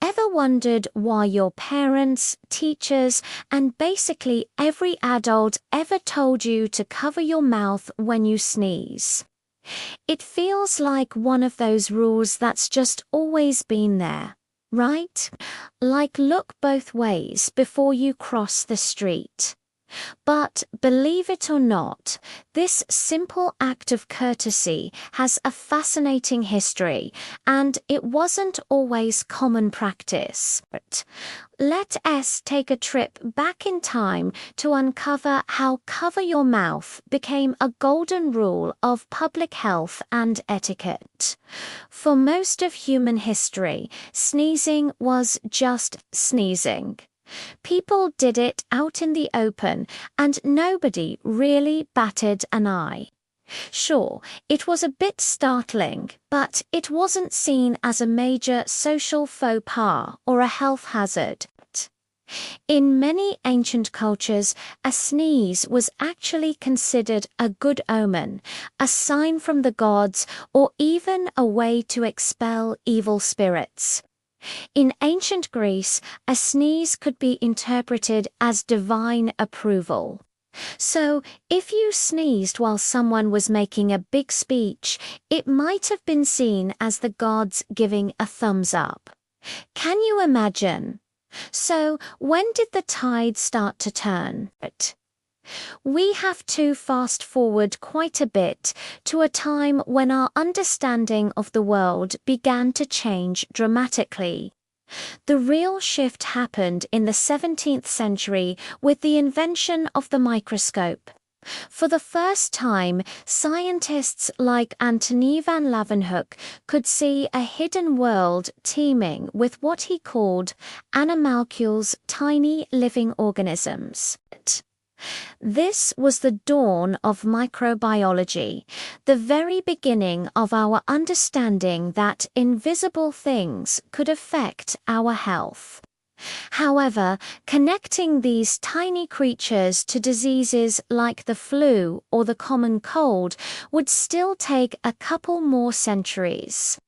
Ever wondered why your parents, teachers, and basically every adult ever told you to cover your mouth when you sneeze? It feels like one of those rules that's just always been there, right? Like look both ways before you cross the street. But believe it or not, this simple act of courtesy has a fascinating history, and it wasn't always common practice. Let us take a trip back in time to uncover how cover your mouth became a golden rule of public health and etiquette. For most of human history, sneezing was just sneezing. People did it out in the open, and nobody really batted an eye. Sure, it was a bit startling, but it wasn't seen as a major social faux pas or a health hazard. In many ancient cultures, a sneeze was actually considered a good omen, a sign from the gods, or even a way to expel evil spirits. In ancient Greece, a sneeze could be interpreted as divine approval. So, if you sneezed while someone was making a big speech, it might have been seen as the gods giving a thumbs up. Can you imagine? So, when did the tide start to turn? We have to fast forward quite a bit to a time when our understanding of the world began to change dramatically. The real shift happened in the 17th century with the invention of the microscope. For the first time, scientists like Antony van Leeuwenhoek could see a hidden world teeming with what he called animalcules, tiny living organisms. This was the dawn of microbiology, the very beginning of our understanding that invisible things could affect our health. However, connecting these tiny creatures to diseases like the flu or the common cold would still take a couple more centuries.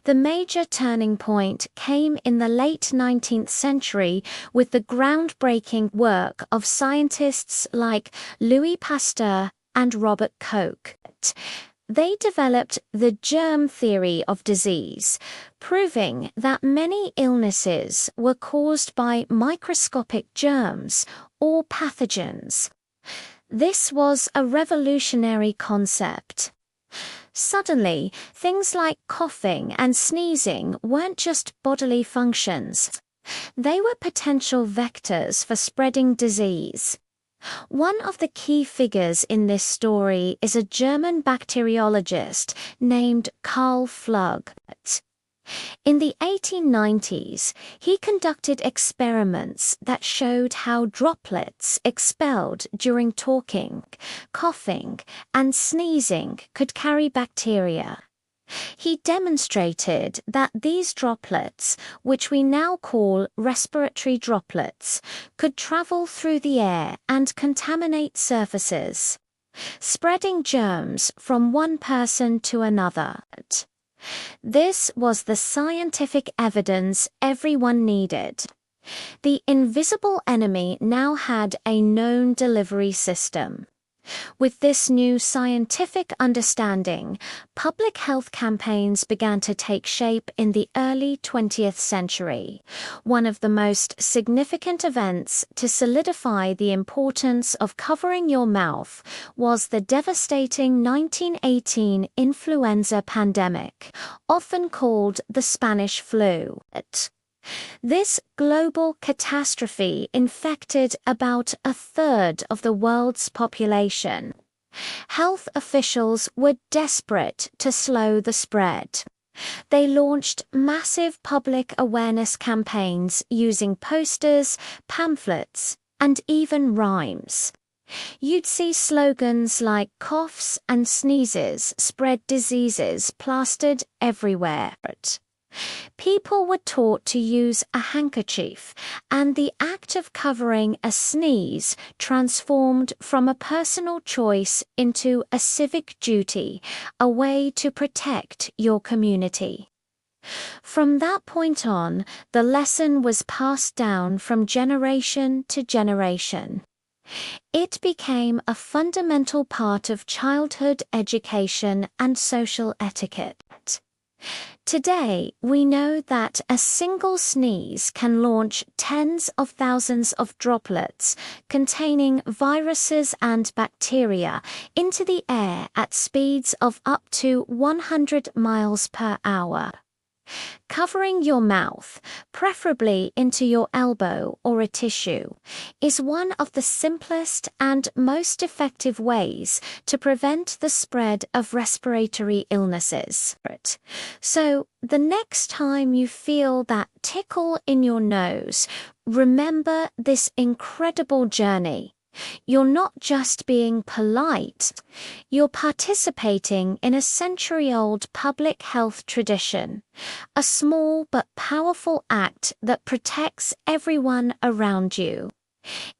The major turning point came in the late 19th century with the groundbreaking work of scientists like Louis Pasteur and Robert Koch. They developed the germ theory of disease, proving that many illnesses were caused by microscopic germs or pathogens. This was a revolutionary concept. Suddenly, things like coughing and sneezing weren't just bodily functions. They were potential vectors for spreading disease. One of the key figures in this story is a German bacteriologist named Karl Flug. In the 1890s, he conducted experiments that showed how droplets expelled during talking, coughing, and sneezing could carry bacteria. He demonstrated that these droplets, which we now call respiratory droplets, could travel through the air and contaminate surfaces, spreading germs from one person to another. This was the scientific evidence everyone needed. The invisible enemy now had a known delivery system. With this new scientific understanding, public health campaigns began to take shape in the early 20th century. One of the most significant events to solidify the importance of covering your mouth was the devastating 1918 influenza pandemic, often called the Spanish flu. This global catastrophe infected about a third of the world's population. Health officials were desperate to slow the spread. They launched massive public awareness campaigns using posters, pamphlets, and even rhymes. You'd see slogans like coughs and sneezes spread diseases plastered everywhere. People were taught to use a handkerchief, and the act of covering a sneeze transformed from a personal choice into a civic duty, a way to protect your community. From that point on, the lesson was passed down from generation to generation. It became a fundamental part of childhood education and social etiquette. Today, we know that a single sneeze can launch tens of thousands of droplets containing viruses and bacteria into the air at speeds of up to 100 miles per hour. Covering your mouth, preferably into your elbow or a tissue, is one of the simplest and most effective ways to prevent the spread of respiratory illnesses. So, the next time you feel that tickle in your nose, remember this incredible journey. You're not just being polite, you're participating in a century-old public health tradition, a small but powerful act that protects everyone around you.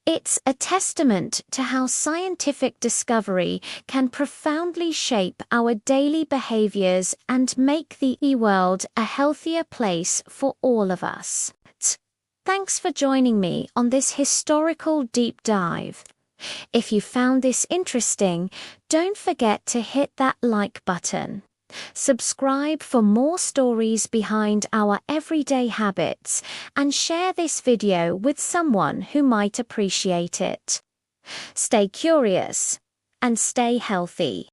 It's a testament to how scientific discovery can profoundly shape our daily behaviors and make the world a healthier place for all of us. Thanks for joining me on this historical deep dive. If you found this interesting, don't forget to hit that like button. Subscribe for more stories behind our everyday habits and share this video with someone who might appreciate it. Stay curious and stay healthy.